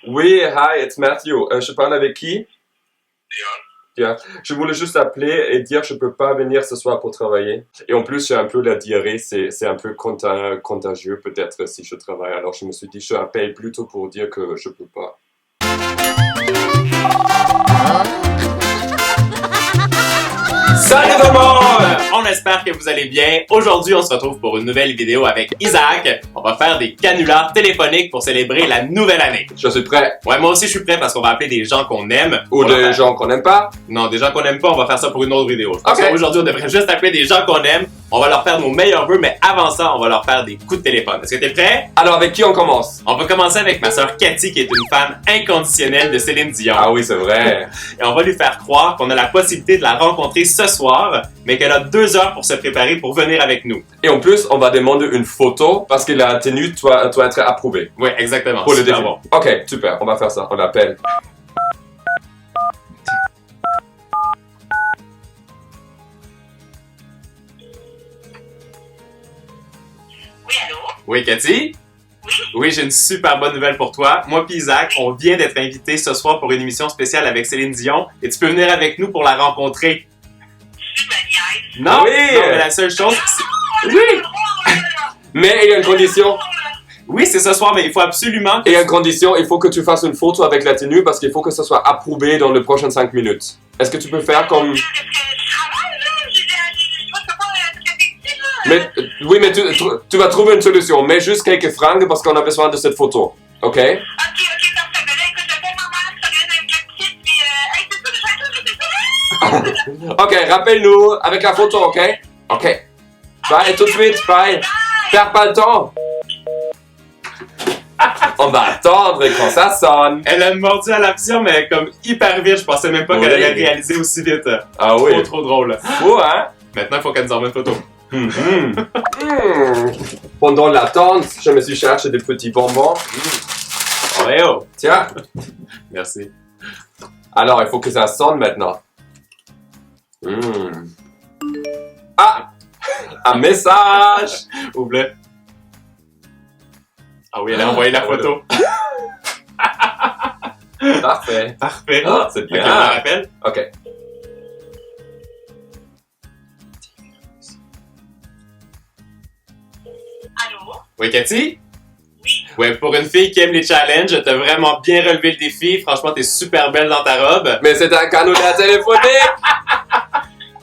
Oui, hi, it's Matthew. Je parle avec qui? Léon. Bien. Je voulais juste appeler et dire que je peux pas venir ce soir pour travailler. Et en plus, j'ai un peu la diarrhée, c'est un peu contagieux peut-être si je travaille. Alors je me suis dit, je appelle plutôt pour dire que je peux pas. Salut tout le monde! On espère que vous allez bien. Aujourd'hui, on se retrouve pour une nouvelle vidéo avec Isaac. On va faire des canulars téléphoniques pour célébrer la nouvelle année. Je suis prêt. Ouais, moi aussi je suis prêt parce qu'on va appeler des gens qu'on aime. Ou des gens qu'on n'aime pas. Non, des gens qu'on aime pas, on va faire ça pour une autre vidéo. Je pense Ok. qu'aujourd'hui, on devrait juste appeler des gens qu'on aime. On va leur faire nos meilleurs vœux, mais avant ça, on va leur faire des coups de téléphone. Est-ce que t'es prêt? Alors avec qui on commence? On va commencer avec ma sœur Cathy, qui est une fan inconditionnelle de Céline Dion. Ah oui, c'est vrai. Et on va lui faire croire qu'on a la possibilité de la rencontrer ce soir, mais qu'elle a 2 heures pour se préparer pour venir avec nous. Et en plus, on va demander une photo parce que la tenue doit être approuvée. Oh, Oui, exactement. Pour le Super défi. bon. Ok, super, on va faire ça. On l'appelle. Oui, allô? Oui, Cathy? Oui, j'ai une super bonne nouvelle pour toi. Moi et Isaac, on vient d'être invités ce soir pour une émission spéciale avec Céline Dion et tu peux venir avec nous pour la rencontrer. Tu me niaises. Non, Oui. non, mais la seule chose... Oui. Mais il y a une condition. Oui, c'est ce soir, mais il faut absolument... Et il y a une condition, il faut que tu fasses une photo avec la tenue parce qu'il faut que ça soit approuvé dans les prochaines 5 minutes. Est-ce que tu peux faire comme... Parce que je travaille, là. Je peux pas traiter ici, là. Mais, oui, mais tu vas trouver une solution. Mets juste quelques francs parce qu'on a besoin de cette photo. OK? Ok, parfait. Mais là, écoute, j'appelle ma mère, ça vient d'être le kit, puis hey, c'est ça, je vais OK, rappelle-nous avec la photo, OK? OK. Bye, tout de suite, bye. Perds pas le temps. On va attendre quand ça sonne. Elle a mordu à l'option, mais comme hyper vite. Je pensais même pas qu'elle Oui. allait réaliser aussi vite. Ah oui. Trop drôle. Fou, hein? Maintenant, il faut qu'elle nous envoie une photo. Pendant l'attente, je me suis cherché des petits bonbons. Oreo. Tiens. Merci. Alors, il faut que ça sonne maintenant. Ah! Un message! Ouvre-le. Ah oui, elle a envoyé la photo. Parfait. Parfait. Ah, c'est Ok, bien. on la rappelle. OK. Allô? Oui, Cathy? Oui. Ouais, pour une fille qui aime les challenges, t'as vraiment bien relevé le défi. Franchement, t'es super belle dans ta robe. Mais c'est un canular téléphonique!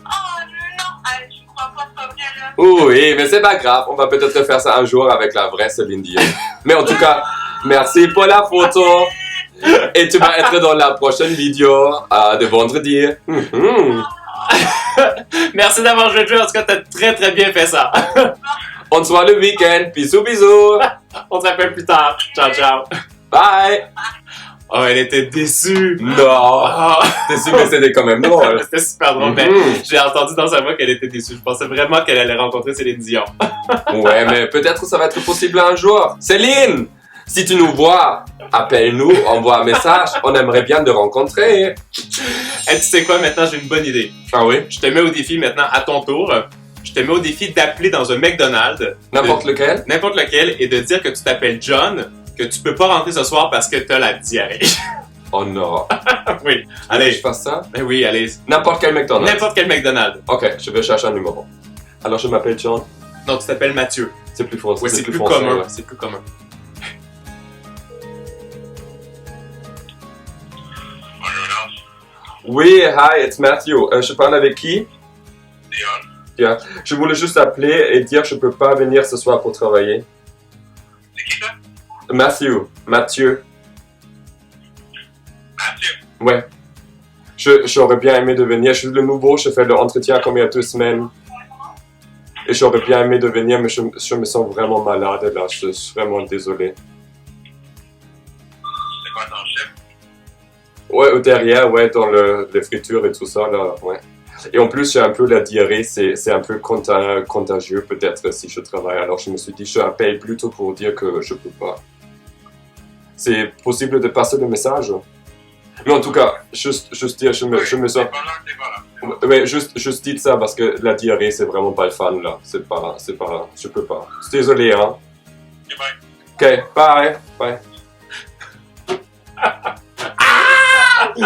Oh, non. Je crois pas que c'est vrai, là. Oui, mais c'est pas grave. On va peut-être faire ça un jour avec la vraie Céline Dion. Mais en tout cas, merci pour la photo. Et tu vas être dans la prochaine vidéo de vendredi. Merci d'avoir joué le jeu. En tout cas, t'as très bien fait ça. On se voit le week-end. Bisous, bisous. On se rappelle plus tard. Ciao. Bye. Oh, elle était déçue. Non. Oh. T'es sûr que c'était quand même drôle. C'était super drôle. Mais j'ai entendu dans sa voix qu'elle était déçue. Je pensais vraiment qu'elle allait rencontrer Céline Dion. Ouais, mais peut-être ça va être possible un jour. Céline, si tu nous vois, appelle-nous, envoie un message. On aimerait bien te rencontrer. Et tu sais quoi, maintenant j'ai une bonne idée. Ah oui? Je te mets au défi maintenant à ton tour. Je te mets au défi d'appeler dans un McDonald's. N'importe lequel? N'importe lequel, et de dire que tu t'appelles John, que tu peux pas rentrer ce soir parce que t'as la diarrhée. Oh non. Oui. Allez, Allez. je fasse ça? Ben oui, allez. N'importe quel McDonald's. N'importe quel McDonald's. Ok, je vais chercher un numéro. Alors, je m'appelle John. Non, tu t'appelles Mathieu. C'est plus français. Oui, c'est plus français, commun. ouais. C'est plus commun. Oui, hi, it's Matthew. Je parle avec qui? Léon. Bien. Je voulais juste appeler et dire que je peux pas venir ce soir pour travailler. C'est qui ça? Matthew. Mathieu. Ouais. J'aurais bien aimé de venir. Je suis le nouveau, je fais l'entretien comme il y a 2 semaines. Et j'aurais bien aimé de venir, mais je me sens vraiment malade là. Je suis vraiment désolé. C'est quoi ton chef? Ouais, derrière, ouais, dans les fritures et tout ça, là, ouais. Et en plus, j'ai un peu la diarrhée, c'est un peu contagieux peut-être si je travaille. Alors je me suis dit, je appelle plutôt pour dire que je peux pas. C'est possible de passer le message? Mais en tout cas, juste dire, je me sens... C'est pas là. Ouais, juste dites ça parce que la diarrhée, c'est vraiment pas le fun là. C'est pas, je peux pas. Désolé, hein. Ok, bye. Ok, bye. Bye.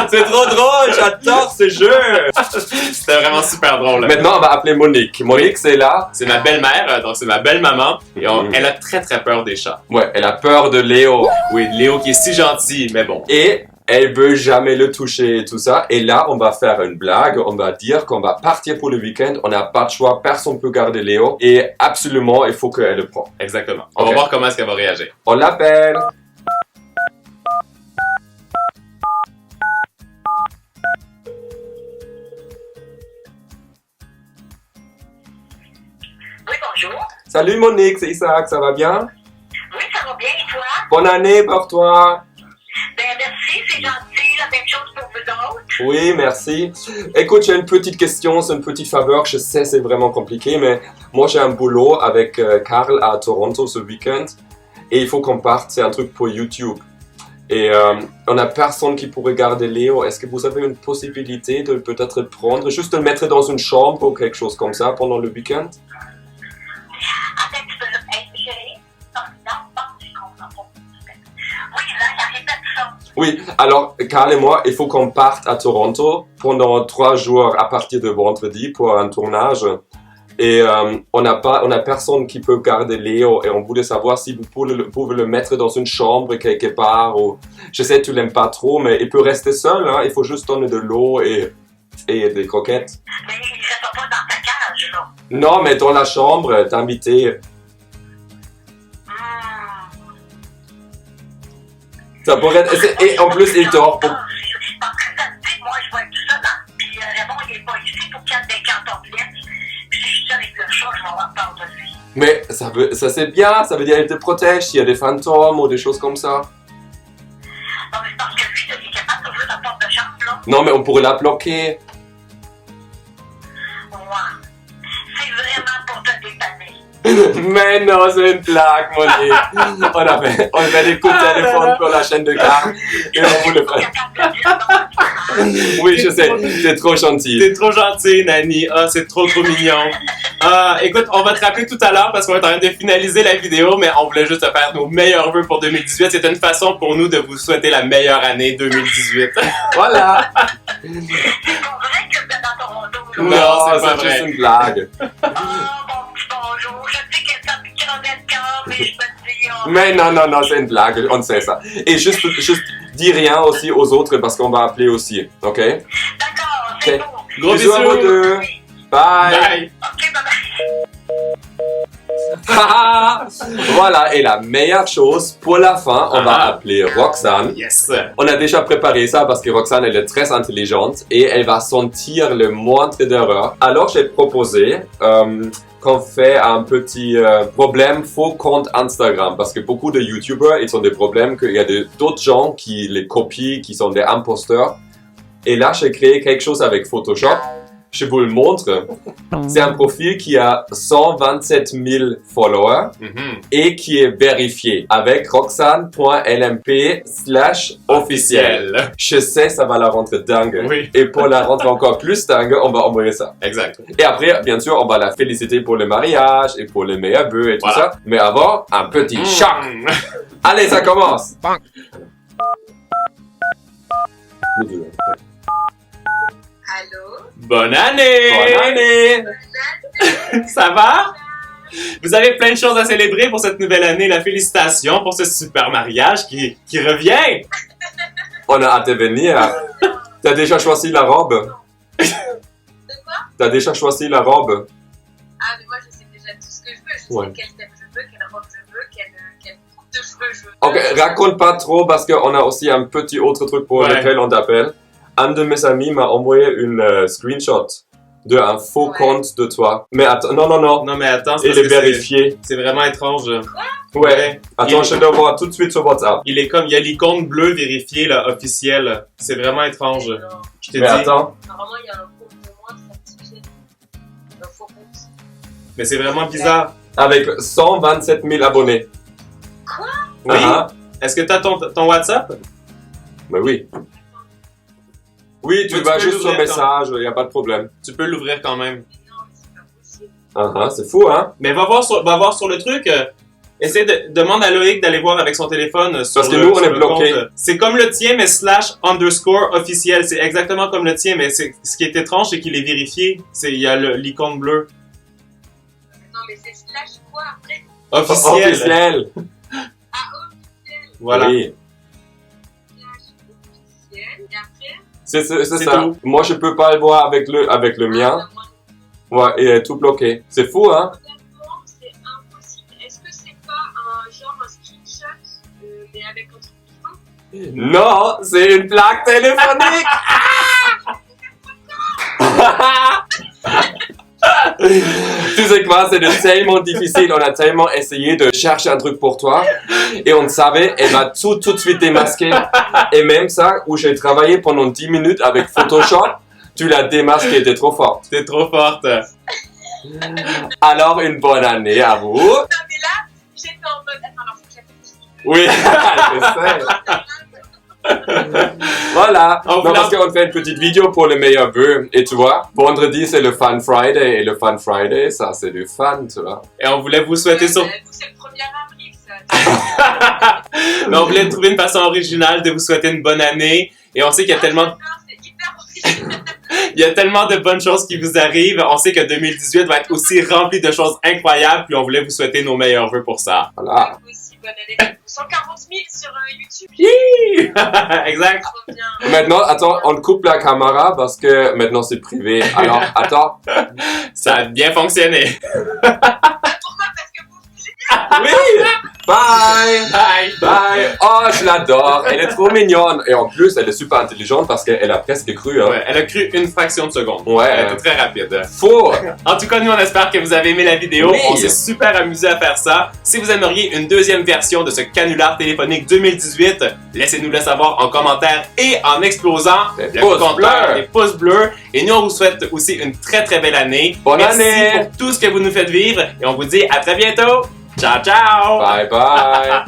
C'est trop drôle, j'adore ce jeu. C'était vraiment super drôle. Maintenant, on va appeler Monique. Monique, c'est là. C'est ma belle-mère, donc c'est ma belle-maman. Et elle a très très peur des chats. Ouais, elle a peur de Léo. Oui, Léo qui est si gentil, mais bon. Et elle veut jamais le toucher et tout ça. Et là, on va faire une blague. On va dire qu'on va partir pour le week-end. On n'a pas de choix. Personne peut garder Léo. Et absolument, il faut qu'elle le prenne. Exactement. On Ok. va voir comment est-ce qu'elle va réagir. On l'appelle. Oui, bonjour. Salut Monique, c'est Isaac, ça va bien? Oui, ça va bien, et toi? Bonne année pour toi. Ben, merci, c'est gentil. La même chose pour vous autres. Oui, merci. Écoute, j'ai une petite question, c'est une petite faveur. Je sais, c'est vraiment compliqué, mais moi j'ai un boulot avec Carl à Toronto ce week-end et il faut qu'on parte. C'est un truc pour YouTube. Et on a personne qui pourrait garder Léo. Est-ce que vous avez une possibilité de peut-être le prendre, juste de le mettre dans une chambre ou quelque chose comme ça pendant le week-end? Attends, tu peux le... Hey, chérie? Non, je comprends pas. Oui, là, il y a répétition. Oui, alors Carl et moi, il faut qu'on parte à Toronto pendant 3 jours à partir de vendredi pour un tournage. Et on a personne qui peut garder Léo et on voulait savoir si vous pouvez le mettre dans une chambre quelque part. Ou... Je sais que tu l'aimes pas trop, mais il peut rester seul. Hein, il faut juste donner de l'eau et des croquettes. Mais il ne reste pas dans ta cage, là. Non, mais dans la chambre, t'es invité. Ça pourrait être... Et en plus, il dort. Parce que ça me dit, moi, je vais être tout seul. Puis Raymond, il n'est pas ici pour qu'il y ait des cantonettes. Puis si je suis seul avec le chat, je vais avoir peur de lui. Mais ça c'est bien, ça veut dire qu'il te protège s'il y a des fantômes ou des choses comme ça. Non, mais c'est parce que lui, il est capable d'ouvrir la porte de chambre, là. Non, mais on pourrait la bloquer. Ouais. C'est vraiment pour te dépanner. Mais non, c'est une blague, Monique. On fait des coups de téléphone pour la chaîne de Carl et on vous le fait. Oui, je sais, t'es trop gentil. T'es trop gentil, Nani. Ah, c'est trop mignon. Ah, écoute, on va te rappeler tout à l'heure parce qu'on est en train de finaliser la vidéo, mais on voulait juste te faire nos meilleurs vœux pour 2018. C'était une façon pour nous de vous souhaiter la meilleure année 2018. Voilà. C'est pas vrai que vous êtes dans Toronto, là. Non, c'est pas juste vrai. une blague. Ah, mon petit bonjour. Je sais que ça me crevait le cœur, mais je me dis... oh, Mais non, c'est une blague, on sait ça. Et juste dis rien aussi aux autres parce qu'on va appeler aussi, ok? D'accord, c'est Ok. beau. Gros Bisous à vous deux. Bye. Bye. Ok, bye-bye. Voilà, et la meilleure chose pour la fin, on va Ah. appeler Roxane. Yes. On a déjà préparé ça parce que Roxane, elle est très intelligente et elle va sentir le moindre d'erreur. Alors, j'ai proposé qu'on fait un petit problème faux compte Instagram parce que beaucoup de YouTubers, ils ont des problèmes qu'il y a d'autres gens qui les copient, qui sont des imposteurs. Et là, j'ai créé quelque chose avec Photoshop. Je vous le montre. C'est un profil qui a 127 000 followers Mhm. et qui est vérifié avec roxane.lmp/officiel. Je sais, ça va la rendre dingue. Oui. Et pour la rendre encore plus dingue, on va envoyer ça. Exact. Et après, bien sûr, on va la féliciter pour le mariage et pour les meilleurs vœux et tout Voilà. ça. Mais avant, un petit choc. Mm. Allez, ça commence. Allô? Bonne année! Bonne année. Ça va? Vous avez plein de choses à célébrer pour cette nouvelle année. La félicitation pour ce super mariage qui revient. On a hâte de venir. T'as déjà choisi la robe? De quoi? T'as déjà choisi la robe? Ah, mais moi, je sais déjà tout ce que je veux. Je Ouais. sais quel thème je veux, quelle robe je veux, quelle coupe de cheveux je veux. Ok, raconte pas trop parce qu'on a aussi un petit autre truc pour Ouais. lequel on t'appelle. Un de mes amis m'a envoyé une screenshot de un faux Ouais. compte de toi. Mais attends, non. Non, mais attends, c'est Il parce est que c'est- vérifié. c'est vraiment étrange. Ouais. Attends, Il- je le vois tout de suite sur WhatsApp. Il est comme, il y a l'icône bleue vérifiée, là, officielle. C'est vraiment étrange. Alors, Je t'ai Mais dit. attends. normalement, il y a un compte de moi certifié. Un faux compte. Mais c'est vraiment bizarre. Avec 127 000 abonnés. Oui. Ah, Est-ce que t'as ton WhatsApp? mais oui. Oui, tu Oui, tu vas peux juste sur l'ouvrir, message, il n'y a pas de problème. Tu peux l'ouvrir quand même. Mais non, mais c'est pas possible. C'est fou, hein? Mais va voir sur le truc. Demande à Loïc d'aller voir avec son téléphone sur Parce que nous, on sur est le bloqué. compte. C'est comme le tien, mais /_ officiel. C'est exactement comme le tien, mais ce qui est étrange, c'est qu'il est vérifié. Il y a l'icône bleue. Non, mais c'est slash quoi après? Officiel. Officiel. Ah, officiel. Voilà. Oui. Slash officiel. Et après? C'est C'est ça. tout. Moi, je peux pas le voir avec le mien. Ouais, il est tout bloqué. C'est fou, hein? Honnêtement, c'est impossible. Est-ce que c'est pas un screenshot, mais avec un truc différent? Non, c'est une plaque téléphonique. Tu sais quoi, c'est tellement difficile. On a tellement essayé de chercher un truc pour toi et on savait, elle va tout de suite démasquer. Et même ça, où j'ai travaillé pendant 10 minutes avec Photoshop, tu l'as démasqué, t'es trop forte. T'es trop forte. Alors, une bonne année à vous. Non, mais là, j'étais en mode. Attends, alors, faut que j'appelle. Oui, je sais. Voilà. On Non, vous parce qu'on fait une petite vidéo pour les meilleurs vœux. Et tu vois, vendredi, c'est le Fun Friday. Et le Fun Friday, ça, c'est du fun, tu vois. Et on voulait vous souhaiter sur... Vous, c'est le 1er avril, ça. Mais on voulait trouver une façon originale de vous souhaiter une bonne année. Et on sait qu'il y a tellement... C'est hyper original. Il y a tellement de bonnes choses qui vous arrivent. On sait que 2018 va être aussi rempli de choses incroyables. Puis on voulait vous souhaiter nos meilleurs vœux pour ça. Voilà. Vous aussi, bonne année. 140 000 sur YouTube. Exact. Trop bien. Maintenant, attends, on coupe la caméra parce que maintenant c'est privé. Alors, attends. Ça a bien fonctionné. Pourquoi? Parce que vous Oui! Bye! Bye. Bye! Oh, je l'adore! Elle est trop mignonne! Et en plus, elle est super intelligente parce qu'elle a presque cru, hein. Ouais, elle a cru une fraction de seconde. Ouais. Elle était très rapide. Faux! En tout cas, nous, on espère que vous avez aimé la vidéo. Oui. On s'est super amusé à faire ça. Si vous aimeriez une deuxième version de ce canular téléphonique 2018, laissez-nous le savoir en commentaire et en explosant Des le pouces compteur, bleus. des pouces bleus. Et nous, on vous souhaite aussi une très très belle année. Bonne Merci année. pour tout ce que vous nous faites vivre et on vous dit à très bientôt. Ciao, ciao! Bye bye!